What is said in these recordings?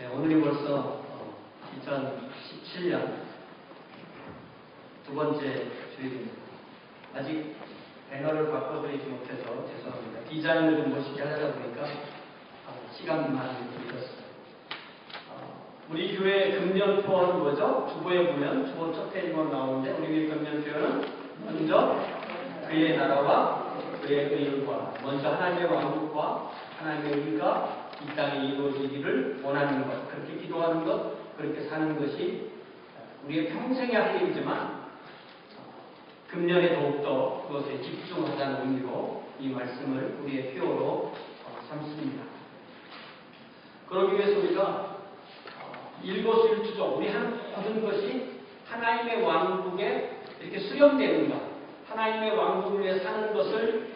네, 오늘이 벌써 2017년 두 번째 주일입니다. 아직 배너를 바꿔드리지 못해서 죄송합니다. 디자인을 좀 멋있게 하려다 보니까 시간만 들었어요. 우리 교회 금년표는 뭐죠? 주보에 보면 주보 첫 페이지만 나오는데 우리 교회 금년표는 먼저 그의 나라와 그의 의를 먼저 하나님의 왕국과 하나님의 의가 이 땅에 이루어지기를 원하는 것, 그렇게 기도하는 것, 그렇게 사는 것이 우리의 평생의 할 일이지만 금년에 더욱더 그것에 집중하자는 의미로 이 말씀을 우리의 표어로 삼습니다. 그러기 위해서 우리가 일거수일투족, 우리 하는 모든 것이 하나님의 왕국에 이렇게 수렴되는 것, 하나님의 왕국을 위해 사는 것을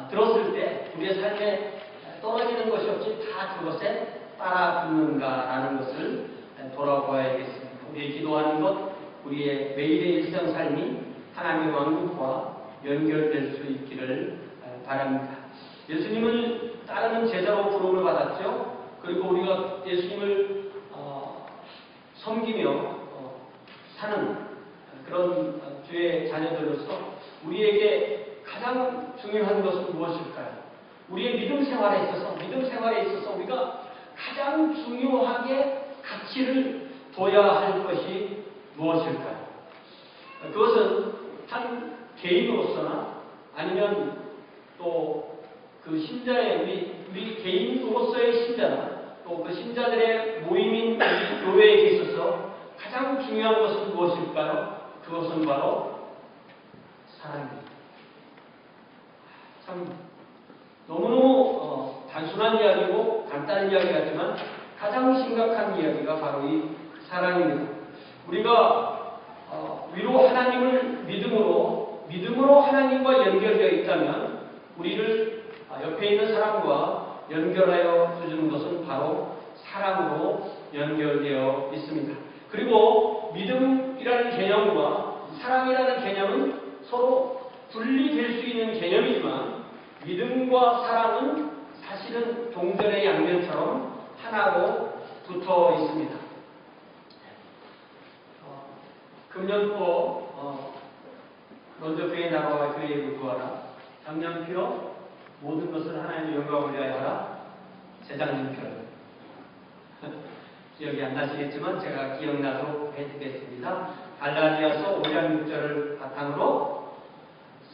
들었을 때 우리의 삶에 떨어지는 것이 없이 다 그것에 따라 붙는가라는 것을 돌아보아야겠습니다. 우리의 기도하는 것, 우리의 매일의 일상 삶이 하나님의 왕국과 연결될 수 있기를 바랍니다. 예수님을 따르는 제자로 부름을 받았죠. 그리고 우리가 예수님을 섬기며 사는 그런 주의 자녀들로서 우리에게 가장 중요한 것은 무엇일까요? 우리의 믿음 생활에 있어서 우리가 가장 중요하게 가치를 둬야 할 것이 무엇일까요? 그것은 한 개인으로서나 아니면 또 그 신자의 우리 개인으로서의 신자나 또 그 신자들의 모임인 우리 교회에 있어서 가장 중요한 것은 무엇일까요? 그것은 바로 사랑입니다. 참 너무너무 단순한 이야기고 간단한 이야기 같지만 가장 심각한 이야기가 바로 이 사랑입니다. 우리가 위로 하나님을 믿음으로 하나님과 연결되어 있다면 우리를 옆에 있는 사람과 연결하여 주는 것은 바로 사랑으로 연결되어 있습니다. 그리고 믿음이라는 개념과 사랑이라는 개념은 서로 분리될 수 있는 개념이지만 믿음과 사랑은 사실은 동전의 양면처럼 하나로 붙어 있습니다. 금년포 먼저 그의 나라와 그의 의를 구하라. 작년표 모든 것을 하나님의 영광을 위하여 하라. 재작년표 기억이 안 나시겠지만 제가 기억나도록 해드리겠습니다. 갈라디아서 5장 6절을 바탕으로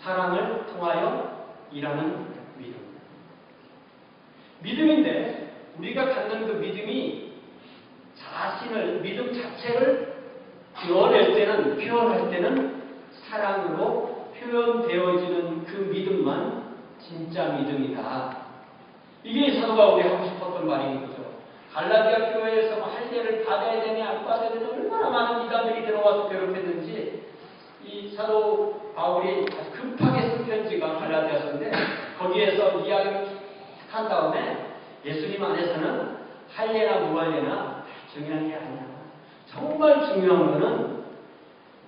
사랑을 통하여 일하는 믿음인데 우리가 갖는 그 믿음이 믿음 자체를 표현할 때는 사랑으로 표현되어지는 그 믿음만 진짜 믿음이다. 이게 사도 바울이 하고 싶었던 말인 거죠. 갈라디아 교회에서 할례를 받아야 되냐 안 받아야 되냐 얼마나 많은 이단들이 들어와서 괴롭혔는지 이 사도 바울이 아주 급하게 쓴 편지가 갈라디아서인데 거기에서 이야기를 한 다음에 예수님 안에서는 할례나 무할례나 중요한 게 아니야. 정말 중요한 것은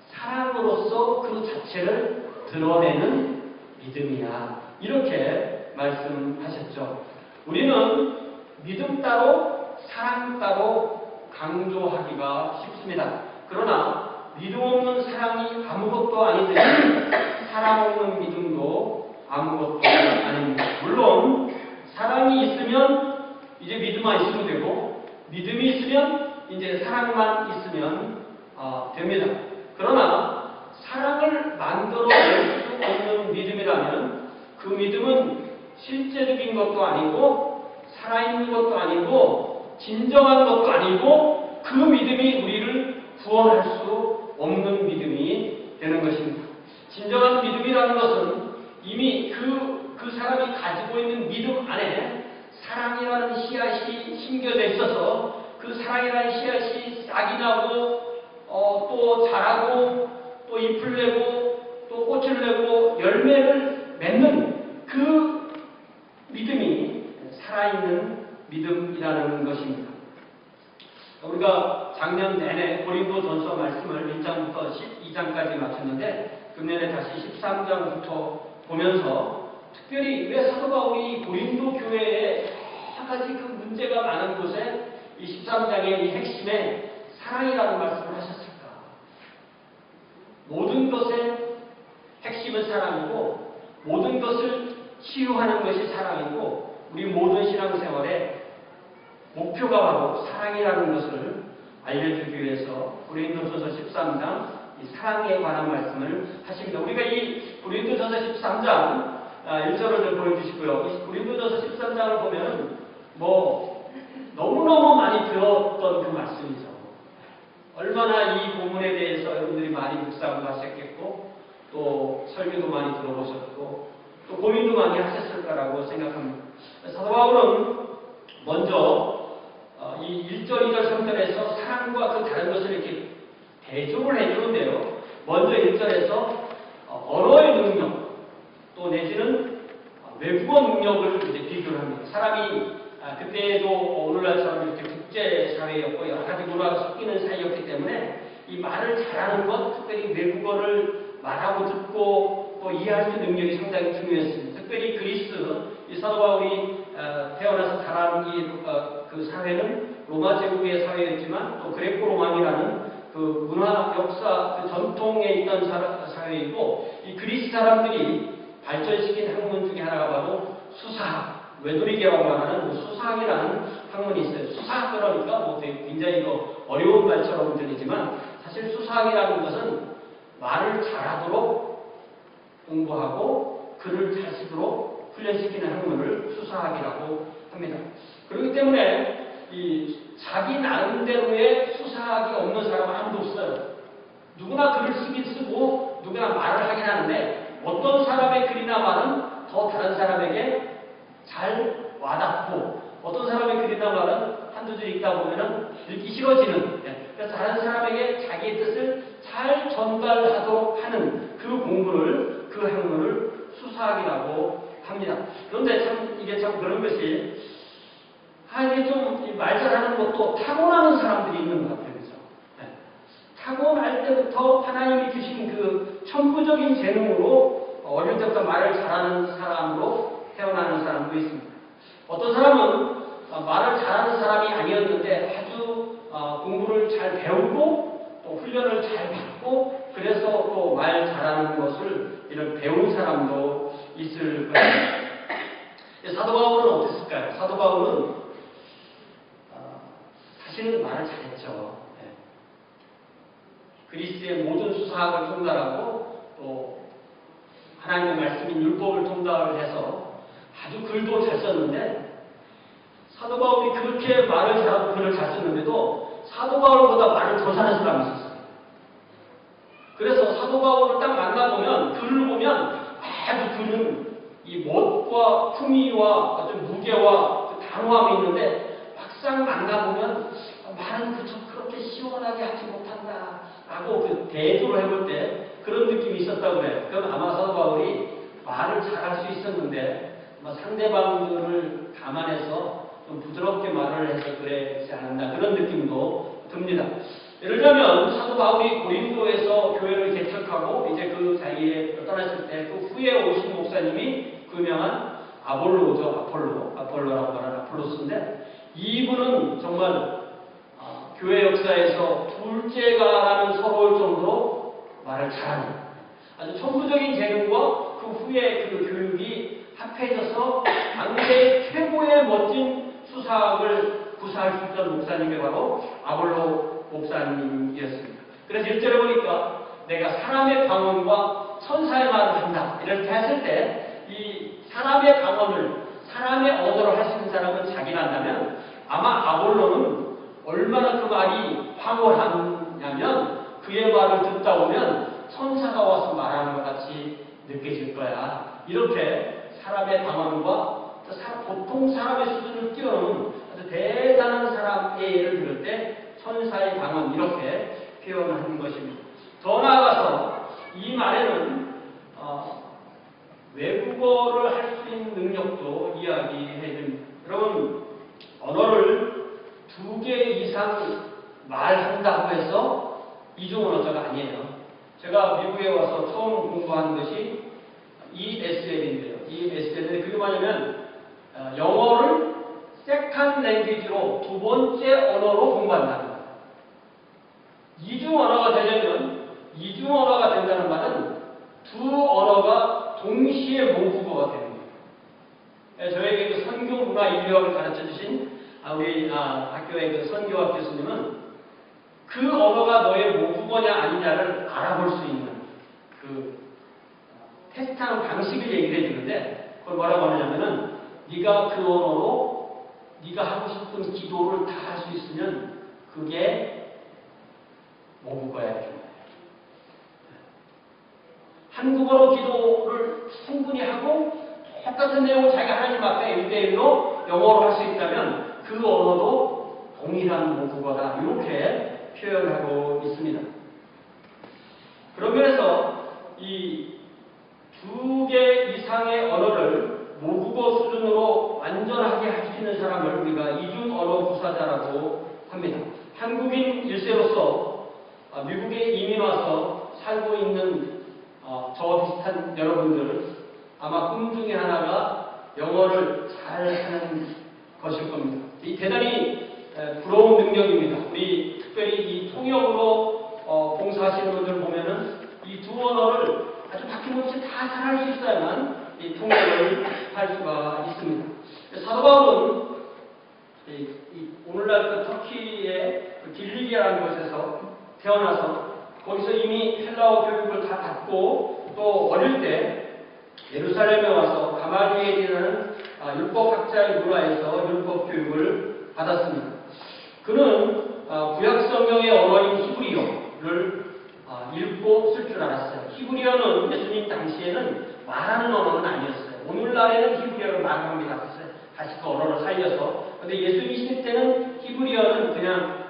사랑으로서 그 자체를 드러내는 믿음이야. 이렇게 말씀하셨죠. 우리는 믿음 따로 사랑 따로 강조하기가 쉽습니다. 그러나 믿음 없는 사랑이 아무것도 아니듯이 사랑 없는 믿음도 아무것도 아닙니다. 물론 사랑이 있으면 이제 믿음만 있으면 되고 믿음이 있으면 이제 사랑만 있으면 됩니다. 그러나 사랑을 만들어낼 수 없는 믿음이라면 그 믿음은 실제적인 것도 아니고 살아있는 것도 아니고 진정한 것도 아니고 그 믿음이 우리를 구원할 수 없는 믿음이 되는 것입니다. 진정한 믿음이라는 것은 이미 그 사람이 가지고 있는 믿음 안에 사랑이라는 씨앗이 심겨져 있어서 그 사랑이라는 씨앗이 싹이 나고 또 자라고 또 잎을 내고 또 꽃을 내고 열매를 맺는 그 믿음이 살아있는 믿음이라는 것입니다. 우리가 작년 내내 고린도전서 말씀을 1장부터 12장까지 마쳤는데 금년에 다시 13장부터 보면서 특별히 왜 사도 바울이 고린도 교회에 여러 가지 그 문제가 많은 곳에 이 13장의 이 핵심에 사랑이라는 말씀을 하셨을까? 모든 것의 핵심은 사랑이고 모든 것을 치유하는 것이 사랑이고 우리 모든 신앙생활의 목표가 바로 사랑이라는 것을 알려주기 위해서 고린도전서 13장 이 사랑에 관한 말씀을 하십니다. 우리가 이 고린도전서 13장 1절을 좀 보여주시고요. 이 고린도전서 13장을 보면은 너무너무 많이 들었던 그 말씀이죠. 얼마나 이 본문에 대해서 여러분들이 많이 묵상도 하셨겠고 또 설교도 많이 들어보셨고 또 고민도 많이 하셨을까라고 생각합니다. 사도 바울은 먼저 이 1절, 2절, 3절에서 사랑과 그 다른 것을 이렇게 대조를 해주는데요. 먼저 1절에서 언어의 능력 또 내지는 외국어 능력을 이제 비교를 합니다. 사람이 그때도 오늘날처럼 이렇게 국제 사회였고 여러 가지 문화가 섞이는 사이였기 때문에 이 말을 잘하는 것, 특별히 외국어를 말하고 듣고 또 이해할 수 있는 능력이 상당히 중요했습니다. 특별히 그리스, 이 사도 바울이 태어나서 자란 그 사회는 로마 제국의 사회였지만 또 그레코 로만이라는 그 문화, 역사, 그 전통에 있던 사회이고 이 그리스 사람들이 발전시킨 학문 중에 하나가 바로 수사학, 외도리계라고 말하는 그 수사학이라는 학문이 있어요. 수사학 그러니까 굉장히 어려운 말처럼 들리지만 사실 수사학이라는 것은 말을 잘하도록 공부하고 글을 잘 쓰도록 훈련시키는 학문을 수사학이라고 합니다. 그렇기 때문에 이 자기 나름대로의 수사학이 없는 사람은 아무도 없어요. 누구나 글을 쓰긴 쓰고 누구나 말을 하긴 하는데 어떤 사람의 글이나 말은 더 다른 사람에게 잘 와닿고 어떤 사람의 글이나 말은 한두 줄 읽다 보면은 읽기 싫어지는 그래서 다른 사람에게 자기의 뜻을 잘 전달하도록 하는 그 공부를 그 학문을 수사학이라고 합니다. 그런데 이게 참 그런 것이 이게 좀 말 잘하는 것도 타고나는 사람들이 있는 것 같아요. 그렇죠? 타고날 때부터 하나님이 주신 그 천부적인 재능으로 어릴 때부터 말을 잘하는 사람으로 태어나는 사람도 있습니다. 어떤 사람은 말을 잘하는 사람이 아니었는데 아주 공부를 잘 배우고 또 훈련을 잘 받고 그래서 또 말 잘하는 것을 이런 배운 사람도 있을 것입니다. 사도 바울은 어땠을까요? 사도 바울은 사실은 말을 잘했죠. 그리스의 모든 수사학을 통달하고 또 하나님의 말씀인 율법을 통달해서 아주 글도 잘 썼는데 사도 바울이 그렇게 말을 잘하고 글을 잘 썼는데도 사도 바울보다 말을 더 잘하는 사람이 있었어요. 그래서 사도 바울을 딱 만나보면 글을 보면 아주 그는 이 멋과 품위와 좀 무게와 그 단호함이 있는데 막상 만나보면 말은 그렇게 시원하게 하지 못한다 라고 그 대조를 해볼 때 그런 느낌이 있었다고 그래요. 그럼 아마 사도 바울이 말을 잘할 수 있었는데 상대방들을 감안해서 좀 부드럽게 말을 해서 그랬지 않았나 그런 느낌도 듭니다. 예를 들면 사도 바울이 고린도에서 교회를 개척하고 이제 그 자리에 떠났을 때 그 후에 오신 목사님이 그 유명한 아볼로라고 말하는 아폴로스인데 이분은 정말 교회 역사에서 둘째가라면 서러울 정도로 말을 잘하는 아주 천부적인 재능과 그 후에 그 교육이 합해져서 당대 최고의 멋진 수사학을 구사할 수 있던 목사님이 바로 아볼로 목사님이었습니다. 그래서 1절에 보니까 내가 사람의 방언과 천사의 말을 한다 이렇게 했을 때 이 사람의 방언을 사람의 언어를 할 수 있는 사람은 자기란다면 아마 아볼로는 얼마나 그 말이 황홀하냐면 그의 말을 듣다 보면 천사가 와서 말하는 것 같이 느껴질 거야. 이렇게 사람의 방언과 보통 사람의 수준을 뛰어넘은 아주 대단한 사람의 예를 들을 때 천사의 방언 이렇게 표현하는 것입니다. 더 나아가서 이 말에는 외국어를 할 수 있는 능력도 이야기해 줍니다. 여러분 언어를 2개 이상 말한다고 해서 이중 언어자가 아니에요. 제가 미국에 와서 처음 공부한 것이 ESL인데요. ESL은 그게 뭐냐면 영어를 세컨 랭귀지로 두 번째 언어로 공부한다는 거예요. 이중 언어가 되려면 이중 언어가 된다는 말은 두 언어가 동시에 모국어가 되는 거예요. 저에게 그 선교 문화 인류학을 가르쳐 주신 우리 학교의 그 선교학 교수님은 그 언어가 너의 모국어냐 아니냐를 알아볼 수 있는 그 테스트하는 방식을 얘기를 해주는데 그걸 뭐라고 하느냐면은 네가 그 언어로 네가 하고 싶은 기도를 다 할 수 있으면 그게 모국어야 이렇게 말해요. 한국어로 기도를 충분히 하고 똑같은 내용을 자기가 하나님 앞에 1대1로 영어로 할 수 있다면 그 언어도 동일한 모국어다 이렇게 표현하고 있습니다. 그런 면에서 이 2개 이상의 언어를 모국어 수준으로 완전하게 할 수 있는 사람을 우리가 이중 언어 구사자라고 합니다. 한국인 1세로서 미국에 이민 와서 살고 있는 저와 비슷한 여러분들 아마 꿈 중에 하나가 영어를 잘하는 것일 겁니다. 이 대단히 부러운 능력입니다. 우리 특별히 이 통역으로 봉사하시는 분들 보면은 이 두 언어를 아주 바퀴없이 다 잘할 수 있어야만 이 통역을 할 수가 있습니다. 사도 바울은 오늘날 그 터키의 그 길리기아라는 곳에서 태어나서 거기서 이미 헬라어 교육을 다 받고 또 어릴 때 예루살렘에 와서 가말리엘이라는 율법학자의 문화에서 율법 교육을 받았습니다. 그는 구약 성경의 언어인 히브리어를 읽고 쓸 줄 알았어요. 히브리어는 예수님 당시에는 말하는 언어는 아니었어요. 오늘날에는 히브리어를 말합니다. 그래서 다시 그 언어를 살려서. 그런데 예수님 때는 히브리어는 그냥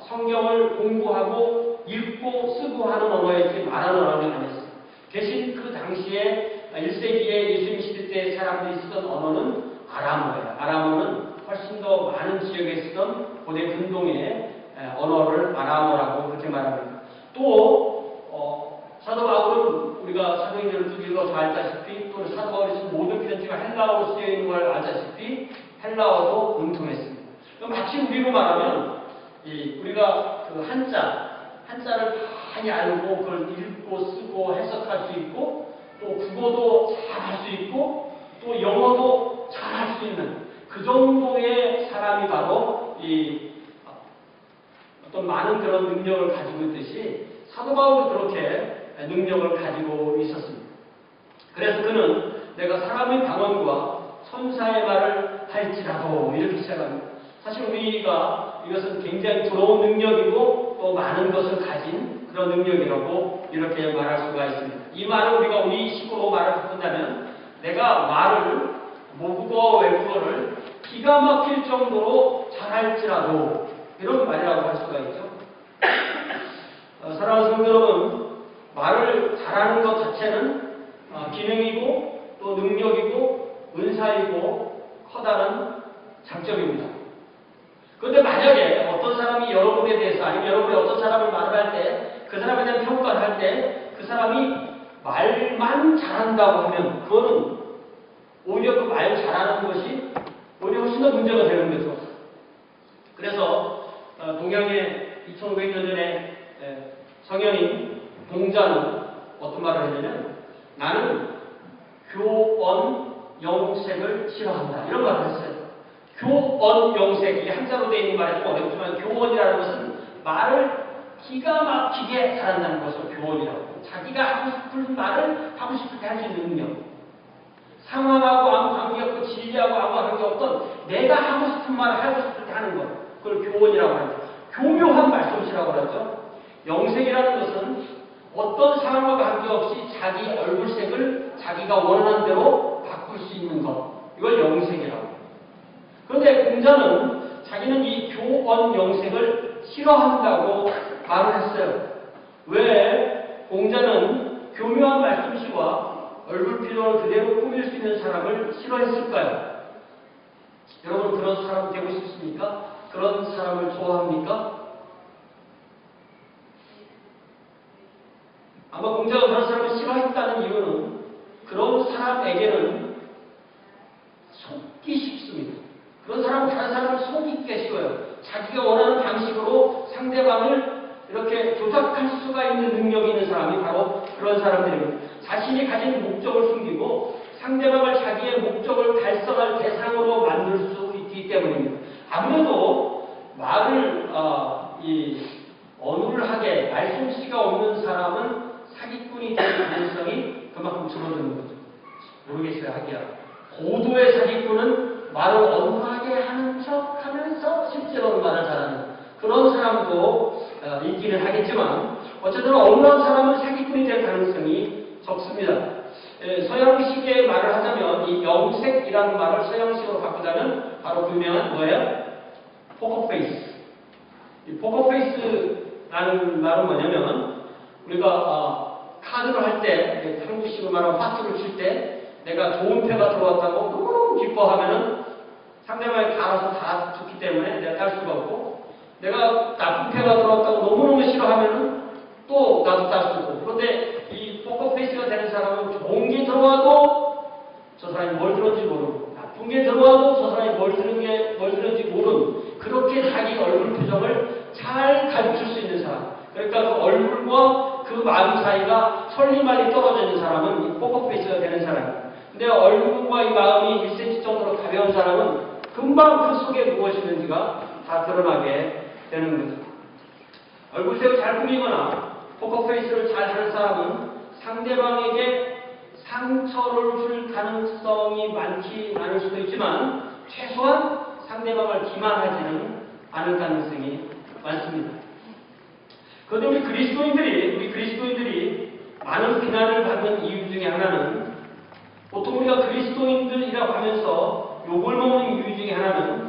성경을 공부하고 읽고 쓰고 하는 언어였지 말하는 언어는 아니었어요. 대신 그 당시에 1세기에 예수님 시대 때 사람들이 쓰던 언어는 아람어예요. 아람어는 훨씬 더 많은 지역에 쓰던 고대 근동의 언어를 아람어라고 그렇게 말합니다. 또 사도 바울은 우리가 사도행전을 쭉 읽어서 알다시피 또 사도 바울이 쓴 모든 편지가 헬라어로 쓰여 있는 걸 알다시피 헬라어도 능통했습니다. 마치 우리로 말하면 우리가 그 한자를 많이 알고 그걸 읽고 쓰고 해석할 수 있고 또 국어도 잘 할 수 있고 또 영어도 잘 할 수 있는 그 정도의 사람이 바로 어떤 많은 그런 능력을 가지고 있듯이 사도 바울도 그렇게 능력을 가지고 있었습니다. 그래서 그는 내가 사람의 방언과 천사의 말을 할지라도 이렇게 시작합니다. 사실 우리가 이것은 굉장히 부러운 능력이고 또 많은 것을 가진 그런 능력이라고 이렇게 말할 수가 있습니다. 이 말을 우리가 우리식으로 말을 바꾼다면 내가 말을 모국어 외국어를 기가 막힐 정도로 잘할지라도 이런 말이라고 할 수가 있죠. 사랑하는 성도 여러분, 말을 잘하는 것 자체는 기능이고 또 능력이고 은사이고 커다란 장점입니다. 그런데 만약에 어떤 사람이 여러분에 대해서 아니면 여러분이 어떤 사람을 말을 할 때 그 사람에 대한 평가를 할 때 그 사람이 말만 잘한다고 하면 그거는 오히려 그 말 잘하는 것이 오히려 훨씬 더 문제가 되는 거죠. 그래서 동양의 2500년 전에 성현인 공자는 어떤 말을 했냐면 나는 교언 영색을 싫어한다 이런 말을 했어요. 교언 영색 이게 한자로 되어 있는 말이 좀 어렵지만 교언이라는 것은 말을 기가 막히게 잘한다는 것을 교언이라고. 자기가 하고 싶은 말을 하고 싶을 때 할 수 있는 능력. 상황하고 아무 관계없고 진리하고 아무 관계없던 내가 하고 싶은 말을 하고 싶을 때 하는 것. 그걸 교언이라고 합니다. 교묘한 말솜씨라고 하죠. 영색이라는 것은 어떤 상황과 관계없이 자기 얼굴색을 자기가 원하는 대로 바꿀 수 있는 것. 이걸 영색이라고 합니다. 그런데 공자는 자기는 이 교언 영색을 싫어한다고 말을 했어요. 왜 공자는 교묘한 말솜씨와 얼굴 필요를 그대로 꾸밀 수 있는 사람을 싫어했을까요? 여러분 그런 사람 되고 싶습니까? 그런 사람을 좋아합니까? 아마 공자가 그런 사람을 싫어했다는 이유는 그런 사람에게는 속기 쉽습니다. 그런 사람 사람은 다른 사람을 속이기가 쉬워요. 자기가 원하는 방식으로 상대방을 이렇게 조작할 수가 있는 능력이 있는 사람이 바로 그런 사람들입니다. 자신이 가진 목적을 숨기고 상대방을 자기의 목적을 달성할 대상으로 만들 수 있기 때문입니다. 아무래도 말을 어눌하게 말솜씨가 없는 사람은 사기꾼이 될 가능성이 그만큼 줄어드는 거죠. 모르겠어요, 하기야. 고도의 사기꾼은 말을 어눌하게 하는 척 하면서 실제로는 말을 잘하는 그런 사람도 있기는 하겠지만 어쨌든 어눌한 사람은 사기꾼이 될 가능성이 적습니다. 서양식의 말을 하자면 이 영색이라는 말을 서양식으로 바꾸자면 바로 그 유명한 뭐예요? 포커페이스. 이 포커페이스라는 말은 뭐냐면 우리가 카드를 할 때 한국식으로 말하면 파스를 칠 때 내가 좋은 패가 들어왔다고 너무 기뻐하면은 상대방이 다 알아서 다 좋기 때문에 내가 딸 수가 없고 내가 나쁜 패가 들어왔다고 너무너무 싫어하면은 또 나도 딸 수 없고 그런데 이 포커페이스가 되는 사람은 좋은 게 들어와도 저 사람이 뭘 들었는지 모르고 나쁜 게 들어와도 저 사람이 뭘 들었는지 모르는 그렇게 자기 얼굴 표정을 잘 가르칠 수 있는 사람 그러니까 그 얼굴과 그 마음 사이가 천리만리 떨어져 있는 사람은 이 포커페이스가 되는 사람입니다. 근데 얼굴과 이 마음이 1cm 정도로 가벼운 사람은 금방 그 속에 무엇이 있는지가 다 드러나게 되는 거죠. 얼굴색을 잘 꾸미거나 포커페이스를 잘 하는 사람은 상대방에게 상처를 줄 가능성이 많지 않을 수도 있지만 최소한 상대방을 기만하지는 않을 가능성이 많습니다. 그런데 우리 그리스도인들이 많은 비난을 받는 이유 중에 하나는 보통 우리가 그리스도인들이라고 하면서 욕을 먹는 이유 중에 하나는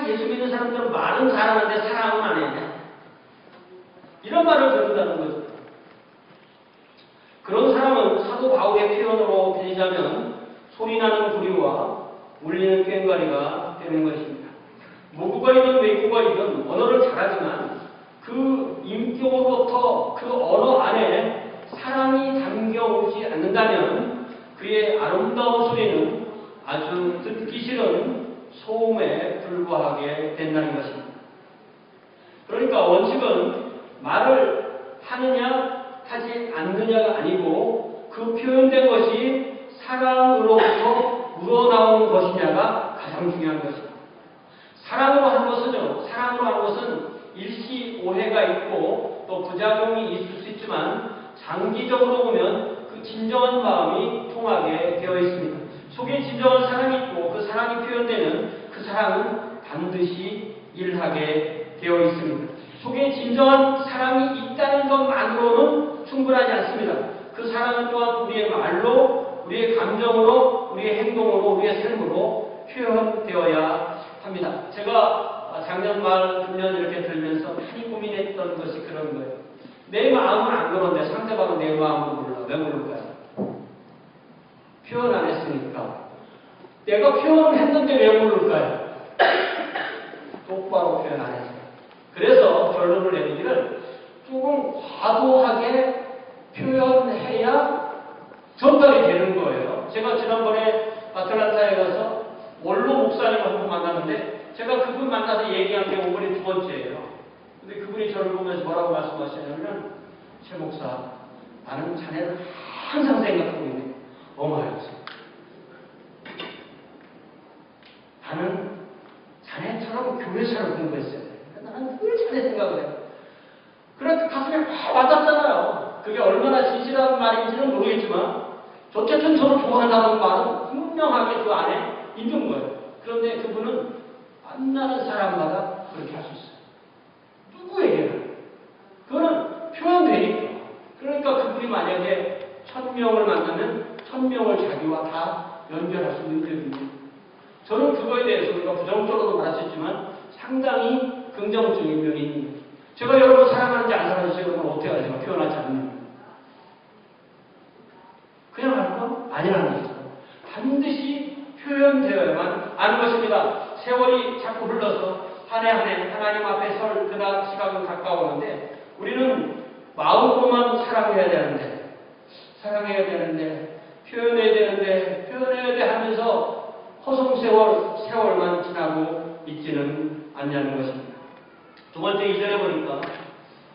예수 믿는 사람들은 말은 잘하는데 사랑은 안 해. 이런 말을 듣는다는 거죠. 그런 사람은 사도 바울의 표현으로 빌리자면 소리나는 구리와 울리는 꽹과리가 되는 것입니다. 모국어이든 외국어이든 언어를 잘하지만 그 인격으로부터 그 언어 안에 사랑이 담겨오지 않는다면 그의 아름다운 소리는 아주 듣기 싫은 소음에 불과하게 된다는 것입니다. 그러니까 원칙은 말을 하느냐 하지 않느냐가 아니고 그 표현된 것이 사랑으로부터 우러나오는 것이냐가 가장 중요한 것입니다. 사랑으로 하는 것은 일시 오해가 있고 또 부작용이 있을 수 있지만 장기적으로 보면 그 진정한 마음이 통하게 되어 있습니다. 속에 진정한 사랑이 있고 그 사랑이 표현되는 그 사랑은 반드시 일하게 되어 있습니다. 속에 진정한 사랑이 있다는 것만으로는 충분하지 않습니다. 그 사랑은 또한 우리의 말로, 우리의 감정으로, 우리의 행동으로, 우리의 삶으로 표현되어야 합니다. 제가 작년 말, 금년 이렇게 들면서 많이 고민했던 것이 그런 거예요. 내 마음은 안 그런데 상대방은 내 마음을 몰라. 왜 모를까요? 표현 안 했으니까. 내가 표현을 했는데 왜 모를까요? 똑바로 표현 안 했어요. 그래서 결론을 내리기를 조금 과도하게 표현해야 전달이 되는 거예요. 제가 지난번에 아틀란타에 가서 원로 목사님 한 분 만났는데 제가 그분 만나서 얘기한 게 오늘이 두 번째예요. 근데 그분이 저를 보면서 뭐라고 말씀하시냐면 최 목사, 나는 자네를 항상 생각하고 있네. 어마였어. 나는 자네처럼 교회처럼 공부했어요. 나는 늘 자네 생각을 해요. 그래서 가슴에 확 와닿잖아요. 그게 얼마나 진실한 말인지는 모르겠지만 어쨌든 저를 좋아한다는 말은 분명하게 그 안에 있는 거예요. 그런데 그분은 만나는 사람마다 그렇게 할 수 있어요. 누구에게나. 그거는 표현되니까. 그러니까 그분이 만약에 1000명을 만나면 1000명을 자기와 다 연결할 수 있는 분입니다. 저는 그거에 대해서 우리가 부정적으로도 말할 수 있지만 상당히 긍정적인 면이 있는 거죠. 제가 여러분 사랑하는지 안 사랑하는지 여러분 어떻게 알아요? 제가 표현하지 않는 그냥 할까? 아니라는 거죠. 반드시 표현되어야만 아는 것입니다. 세월이 자꾸 흘러서 한 해 한 해 하나님 앞에 설 그날 시간은 가까웠는데 우리는 마음으로만 사랑해야 되는데 표현해야 돼 하면서 세월만 지나고 있지는 않냐는 것입니다. 두 번째 2절에 보니까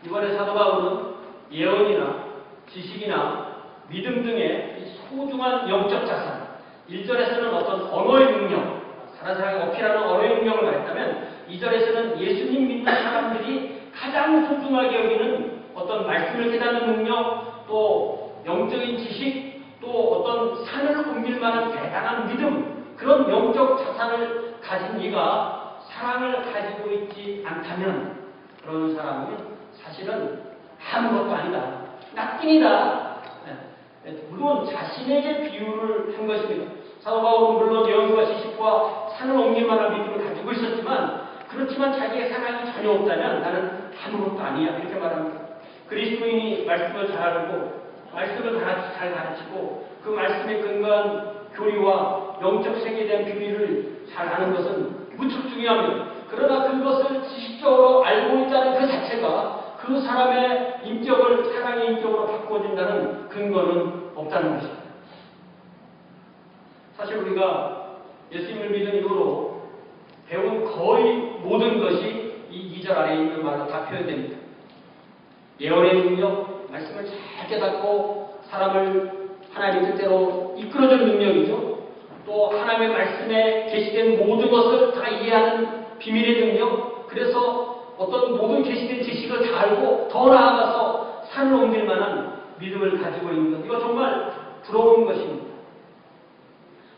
이번에 사도 바울은 예언이나 지식이나 믿음 등의 소중한 영적 자산, 1절에서는 어떤 언어의 능력, 다른 사람이 어필하는 언어의 능력을 말했다면 2절에서는 예수님 믿는 사람들이 가장 소중하게 여기는 어떤 말씀을 깨닫는 능력, 또 영적인 지식, 또 어떤 산을 옮길 만한 대단한 믿음, 그런 영적 자산을 가진 이가 사랑을 가지고 있지 않다면 그런 사람은 사실은 아무것도 아니다. 낙인이다. 물론 자신에게 비유를 한 것입니다. 사도 바울은 물론 영과 지식과 산을 옮길 만한 믿음을 가지고 있었지만 그렇지만 자기의 사랑이 전혀 없다면 나는 아무것도 아니야. 이렇게 말합니다. 그리스도인이 말씀을 잘 알고 말씀을 잘 가르치고 그 말씀에 근거한 교리와 영적 세계에 대한 비밀을 잘 아는 것은 무척 중요합니다. 그러나 그것을 지식적으로 알고 있다는 그 자체가 그 사람의 인격을 사랑의 인격으로 바꿔준다는 근거는 없다는 것입니다. 사실 우리가 예수님을 믿은 이후로 배운 거의 모든 것이 이 2절 아래에 있는 말로 다 표현됩니다. 예언의 능력, 말씀을 잘 깨닫고 사람을 하나님의 뜻대로 이끌어주는 능력이죠. 또 하나님의 말씀에 계시된 모든 것을 다 이해하는 비밀의 능력, 그래서 어떤 모든 계시된 지식을 다 알고 더 나아가서 산을 옮길 만한 믿음을 가지고 있는 것, 이거 정말 부러운 것입니다.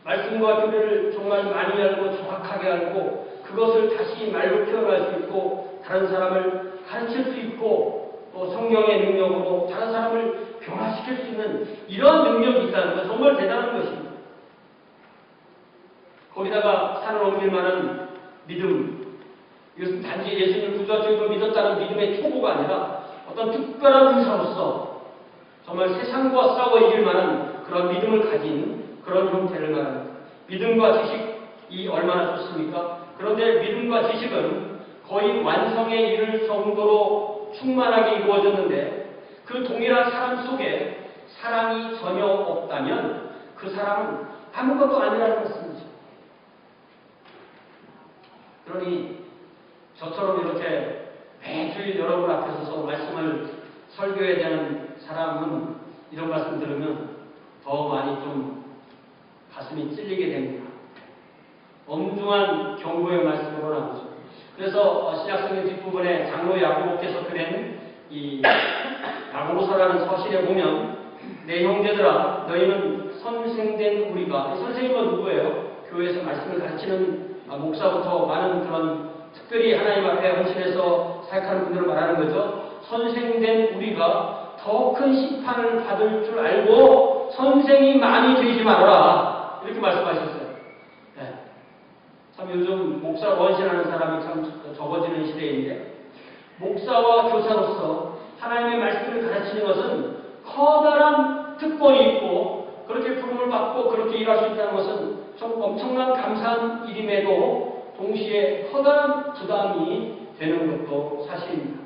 말씀과 교리를 정말 많이 알고 정확하게 알고 그것을 다시 말로 표현할 수 있고 다른 사람을 가르칠 수 있고 또 성경의 능력으로 다른 사람을 변화시킬 수 있는 이런 능력이 있다는 건 정말 대단한 것입니다. 거기다가 산을 옮길 만한 믿음, 이것은 단지 예수님을 구주하시고 믿었다는 믿음의 초보가 아니라 어떤 특별한 의사로서 정말 세상과 싸워 이길 만한 그런 믿음을 가진 그런 형태를 말합니다. 믿음과 지식이 얼마나 좋습니까? 그런데 믿음과 지식은 거의 완성에 이를 정도로 충만하게 이루어졌는데 그 동일한 사람 속에 사랑이 전혀 없다면 그 사람은 아무것도 아니라는 것입니다. 그러니 저처럼 이렇게 매주일 여러분 앞에 서서 말씀을 설교해야 되는 사람은 이런 말씀 들으면 더 많이 좀 가슴이 찔리게 됩니다. 엄중한 경고의 말씀으로 나오죠. 그래서 신약성경 뒷부분에 장로 야고보께서 그낸 이 야고보서라는 서신에 보면 내 형제들아 너희는 선생된 우리가, 선생님은 누구예요? 교회에서 말씀을 가르치는 목사부터 많은 그런 특별히 하나님 앞에 헌신해서 사역하는 분들을 말하는 거죠. 선생된 우리가 더 큰 심판을 받을 줄 알고 선생이 많이 되지 말아라. 이렇게 말씀하셨어요. 네. 참 요즘 목사로 헌신하는 사람이 참 적어지는 시대인데 목사와 교사로서 하나님의 말씀을 가르치는 것은 커다란 특권이 있고 그렇게 부름을 받고 그렇게 일할 수 있다는 것은 좀 엄청난 감사한 일임에도 동시에 커다란 부담이 되는 것도 사실입니다.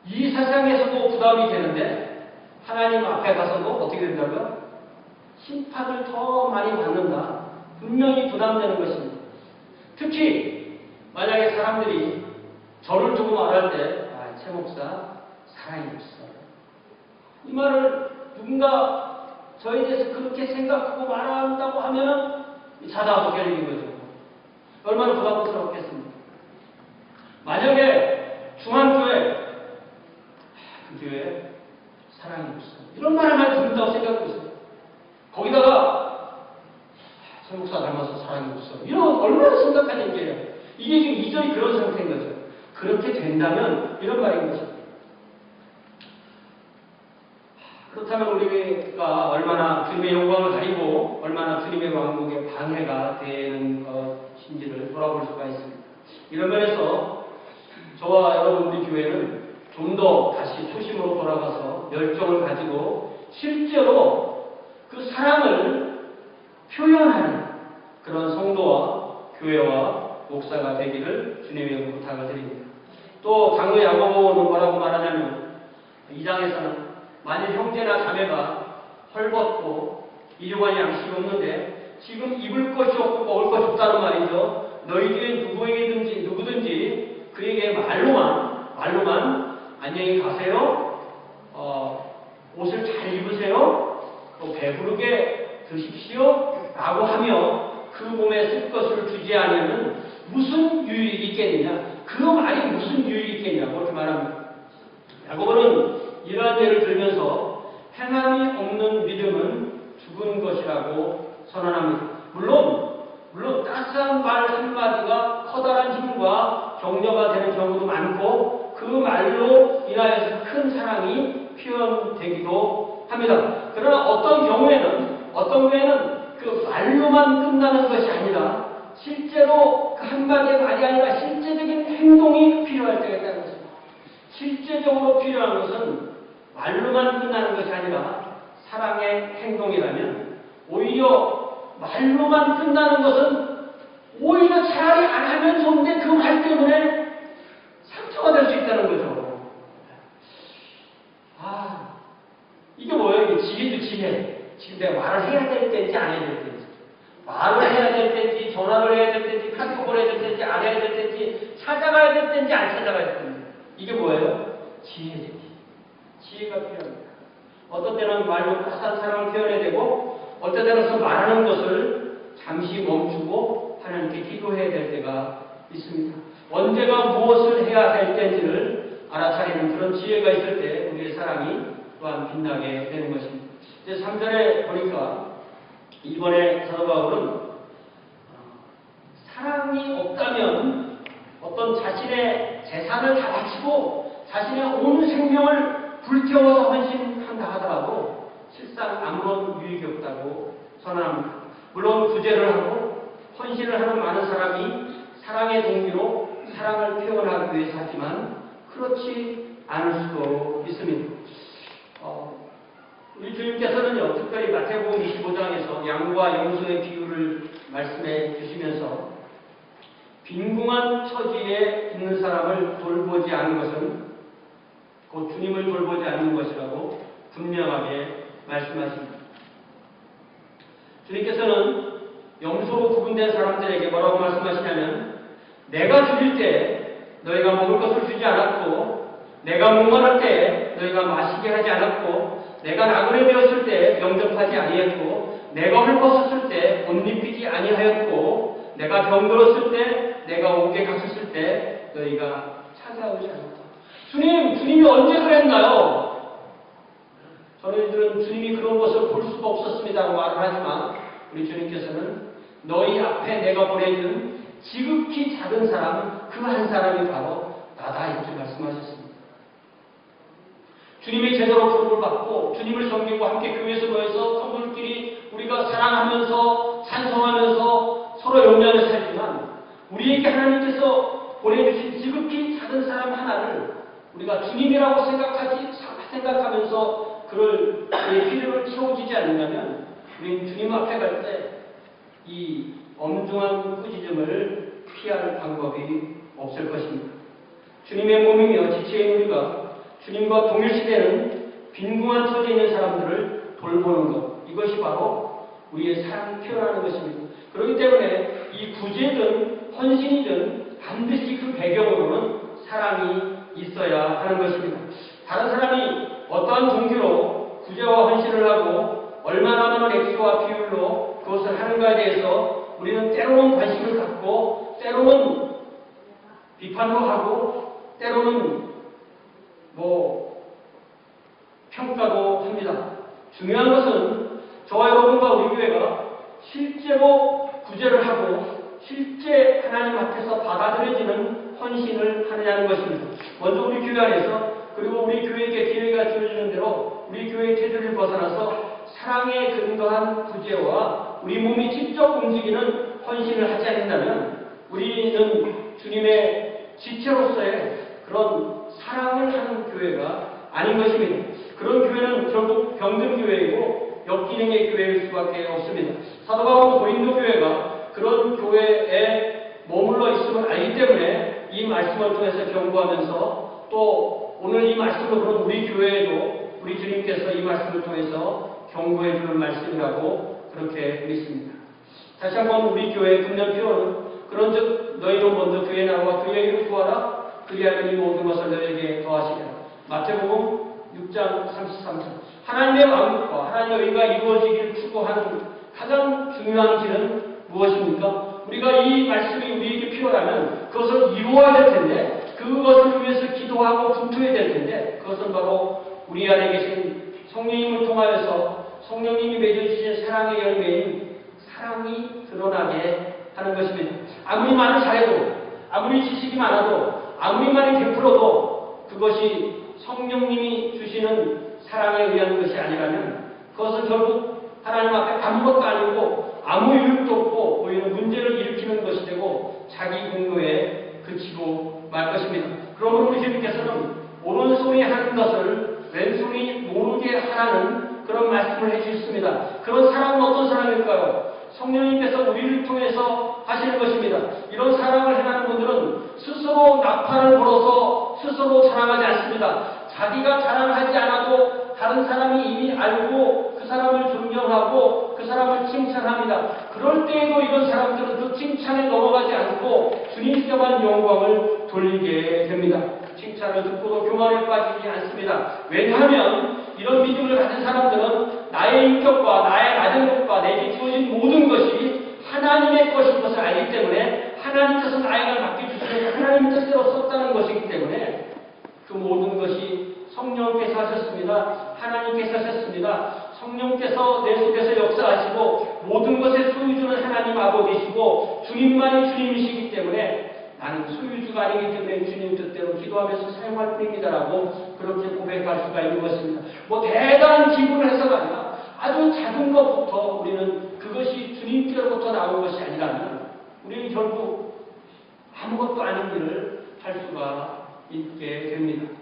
이 세상에서도 부담이 되는데 하나님 앞에 가서도 어떻게 된다고요? 심판을 더 많이 받는다. 분명히 부담되는 것입니다. 특히 만약에 사람들이 저를 두고 말할 때 최 목사 사랑이 없어. 이 말을 누군가 저에 대해서 그렇게 생각하고 말한다고 하면 자다가 결리는 거죠. 얼마나 부담스럽겠습니까? 만약에 중앙교회 그 교회에 사랑이 없어. 이런 말만 듣는다고 생각해보세요. 거기다가 최 목사 닮아서 사랑이 없어. 이런 얼마나 심각한 얘기예요. 이게 지금 이전이 그런 상태인 거죠. 그렇게 된다면 이런 말인 거죠. 그렇다면 우리가 얼마나 주님의 영광을 가리고 얼마나 주님의 왕국의 방해가 되는 것인지를 돌아볼 수가 있습니다. 이런 면에서 저와 여러분 우리 교회는 좀 더 다시 초심으로 돌아가서 열정을 가지고 실제로 그 사랑을 표현하는 그런 성도와 교회와 목사가 되기를 주님의 부탁을 드립니다. 또 장로 야고보는 뭐라고 말하냐면 2장에서는 만일 형제나 자매가 헐벗고 일용할 양식이 없는데 지금 너희 중에 누구든지 그에게 말로만 안녕히 가세요, 옷을 잘 입으세요, 또 배부르게 드십시오 라고 하며 그 몸에 쓸 것을 주지 않으면 무슨 유익이 있겠느냐, 그 말이 무슨 유익이 있겠냐고 그렇게 말합니다. 야고보는 이러한 예를 들면서 행함이 없는 믿음은 죽은 것이라고 선언합니다. 물론 따스한 말 한마디가 커다란 힘과 격려가 되는 경우도 많고 그 말로 인하여서 큰 사랑이 표현되기도 합니다. 그러나 어떤 경우에는 그 말로만 끝나는 것이 아니라 실제로 그 한마디의 말이 아니라 실제적인 행동이 필요할 때가 있다는 것입니다. 실제적으로 필요한 것은 말로만 끝나는 것이 아니라 사랑의 행동이라면 오히려 말로만 끝나는 것은 오히려 차라리 안 하면 좋은데 그 말 때문에 상처가 될 수 있다는 거죠. 이게 뭐예요? 이게 지혜도 지혜. 지금 내가 말을 해야 될 때인지 안 해야 될 때인지, 말을 해야 될 때인지, 전화를 해야 될 때인지, 카톡을 해야 될 때인지, 안 해야 될 때인지, 찾아가야 될 때인지, 안 찾아가야 될 때인지. 이게 뭐예요? 지혜지. 지혜가 필요합니다. 어떤 때는 말로 따스한 사랑을 표현해야 되고, 어떤 때는 말하는 것을 잠시 멈추고 하나님께 기도해야 될 때가 있습니다. 언제가 무엇을 해야 할 때인지를 알아차리는 그런 지혜가 있을 때 우리의 사랑이 또한 빛나게 되는 것입니다. 이제 3절에 보니까 이번에 사도 바울은 사랑이 없다면 어떤 자신의 재산을 다 바치고 자신의 온 생명을 불태워서 헌신한다 하더라도 실상 아무런 유익이 없다고 선언합니다. 물론 구제를 하고 헌신을 하는 많은 사람이 사랑의 동기로 사랑을 표현하기 위해서 하지만 그렇지 않을 수도 있습니다. 우리 주님께서는요, 특별히 마태복음 25장에서 양과 염소의 비유를 말씀해 주시면서 빈궁한 처지에 있는 사람을 돌보지 않은 것은 곧 주님을 돌보지 않는 것이라고 분명하게 말씀하십니다. 주님께서는 염소로 구분된 사람들에게 뭐라고 말씀하시냐면, 내가 죽일 때 너희가 먹을 것을 주지 않았고, 내가 목마를 때 너희가 마시게 하지 않았고, 내가 나그네 되었을 때 영접하지 아니했고, 내가 헐벗었을 때 옷 입히지 아니하였고, 내가 병들었을 때, 내가 옥에 갇혔을 때 너희가 찾아오지 않았다. 주님이 언제 그랬나요? 저희들은 주님이 그런 것을 볼 수가 없었습니다라고 말을 하지만 우리 주님께서는 너희 앞에 내가 보내준 지극히 작은 사람 그 한 사람이 바로 나다 이렇게 말씀하셨습니다. 주님의 제자로 부름을 받고 주님을 섬기고 함께 교회에서 모여서 성도들끼리 우리가 사랑하면서 찬송하면서 서로 용량을 살지만 우리에게 하나님께서 보내주신 지극히 작은 사람 하나를 우리가 주님이라고 생각하면서 그를 우리의 필요를 채워주지 않는다면 우리는 주님 앞에 갈 때 이 엄중한 꾸짖음을 피할 방법이 없을 것입니다. 주님의 몸이며 지체인 우리가 주님과 동일시되는 빈궁한 처지에 있는 사람들을 돌보는 것, 이것이 바로 우리의 사랑을 표현하는 것입니다. 그렇기 때문에 이 구제든 헌신이든 반드시 그 배경으로는 사랑이 있어야 하는 것입니다. 다른 사람이 어떠한 동기로 구제와 헌신을 하고 얼마나 많은 액수와 비율로 그것을 하는가에 대해서 우리는 때로는 관심을 갖고 때로는 비판도 하고 때로는 평가도 합니다. 중요한 것은 저와 여러분과 우리 교회가 실제로 구제를 하고 실제 하나님 앞에서 받아들여지는 헌신을 하느냐는 것입니다. 먼저 우리 교회 안에서 그리고 우리 교회에게 기회가 주어지는 대로 우리 교회의 테두리를 벗어나서 사랑에 근거한 구제와 우리 몸이 직접 움직이는 헌신을 하지 않는다면 우리는 주님의 지체로서의 그런 사랑을 하는 교회가 아닌 것입니다. 그런 교회는 결국 병든 교회이고 역기능의 교회일 수밖에 없습니다. 사도 바울은 고린도 교회가 그런 교회에 머물러 있음을 알기 때문에 이 말씀을 통해서 경고하면서 또 오늘 이 말씀을 그런 우리 교회에도 우리 주님께서 이 말씀을 통해서 경고해 주는 말씀이라고 그렇게 믿습니다. 다시 한번 우리 교회의 금년 표어는 그런즉 너희는 먼저 그의 나라와 그의 일을 구하라. 그리하면 이 모든 것을 너희에게 더하시리라. 마태복음 6장 33절. 하나님의 왕국과 하나님의 의가 이루어지기를 추구하는 가장 중요한 길은 무엇입니까? 우리가 이 말씀이 우리에게 필요하면 그것을 이루어야 될 텐데, 그것을 위해서 기도하고 분투해야 될 텐데, 그것은 바로 우리 안에 계신 성령님을 통하여서 성령님이 맺어주신 사랑의 열매인 사랑이 드러나게 하는 것입니다. 아무리 말을 잘해도, 아무리 지식이 많아도, 아무리 많이 베풀어도 그것이 성령님이 주시는 사랑에 의한 것이 아니라면 그것은 결국 하나님 앞에 아무것도 아니고 아무 이유도 없고 오히려 문제를 일으키는 것이 되고 자기 공로에 그치고 말 것입니다. 그러므로 우리 주님께서는 오른손이 하는 것을 왼손이 모르게 하라는 그런 말씀을 해주셨습니다. 그런 사랑은 어떤 사랑일까요? 성령님께서 우리를 통해서 하시는 것입니다. 이런 사랑을 행하는 분들은 스스로 나팔을 불어서 스스로 자랑하지 않습니다. 자기가 자랑하지 않아도 다른 사람이 이미 알고 그 사람을 존경하고 그 사람을 칭찬합니다. 그럴 때에도 이런 사람들은 그 칭찬에 넘어가지 않고 주님께만 영광을 돌리게 됩니다. 칭찬을 듣고도 교만에 빠지지 않습니다. 왜냐하면 이런 믿음을 가진 사람들은 나의 인격과 나의 가진 것과 내게 주어진 모든 것이 하나님의 것인 것을 알기 때문에 하나님께서 나에게 맡겨주시는 하나님 뜻대로 썼다는 것이기 때문에 그 모든 것이 성령께서 하셨습니다. 하나님께서 하셨습니다. 성령께서 내 속에서 역사하시고 모든 것의 소유주는 하나님 아버지시고 주님만이 주님이시기 때문에 나는 소유주가 아니기 때문에 주님 뜻대로 기도하면서 사용할 뿐입니다라고 그렇게 고백할 수가 있는 것입니다. 뭐 대단한 기분을 해서가 아니라 아주 작은 것부터 우리는 그것이 주님께로부터 나온 것이 아니라면 우리는 결국 아무것도 아닌 일을 할 수가 있게 됩니다.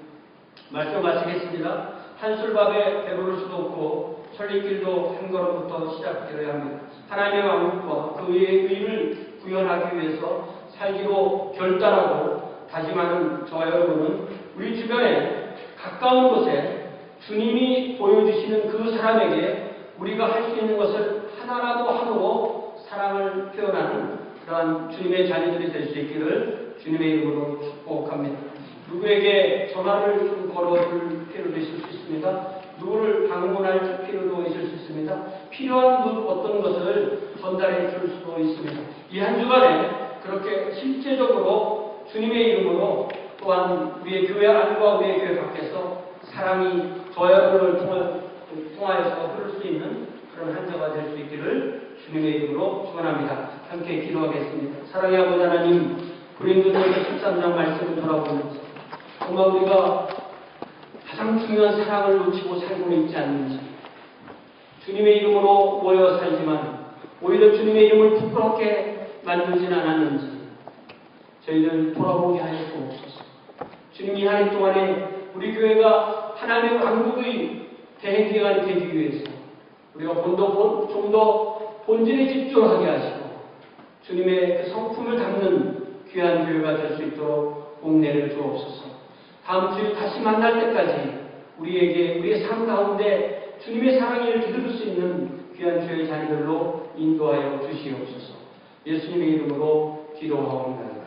말씀 마치겠습니다. 한술밥에 배부를 수도 없고 천리길도 한 걸음부터 시작되어야 합니다. 하나님의 왕국과 그 의의 의를 구현하기 위해서 살기로 결단하고 다짐하는 저와 여러분은 우리 주변에 가까운 곳에 주님이 보여주시는 그 사람에게 우리가 할 수 있는 것을 하나라도 함으로 사랑을 표현하는 그러한 주님의 자녀들이 될 수 있기를 주님의 이름으로 축복합니다. 누구에게 전화를 좀 걸어줄 필요도 있을 수 있습니다. 누구를 방문할 필요도 있을 수 있습니다. 필요한 어떤 것을 전달해 줄 수도 있습니다. 이 한 주간에 그렇게 실제적으로 주님의 이름으로 또한 우리의 교회 안과 우리의 교회 밖에서 사랑이 저와 여러분을 통하여서 흐를 수 있는 그런 한 주가 될 수 있기를 주님의 이름으로 축원합니다. 함께 기도하겠습니다. 사랑의 아버지 하나님, 고린도전서 13장 말씀을 돌아보면서 정말 우리가 가장 중요한 사랑을 놓치고 살고는 있지 않는지, 주님의 이름으로 모여 살지만 오히려 주님의 이름을 부끄럽게 만들지는 않았는지 저희를 돌아보게 하여 주옵소서. 주님이 한 해 동안에 우리 교회가 하나님의 왕국의 대행기관이 되기 위해서 우리가 좀 더 본질에 집중하게 하시고 주님의 그 성품을 담는 귀한 교회가 될 수 있도록 옥내를 주옵소서. 다음 주에 다시 만날 때까지 우리에게 우리의 삶 가운데 주님의 사랑을 기다릴 수 있는 귀한 주의 자녀들로 인도하여 주시옵소서. 예수님의 이름으로 기도하옵나이다.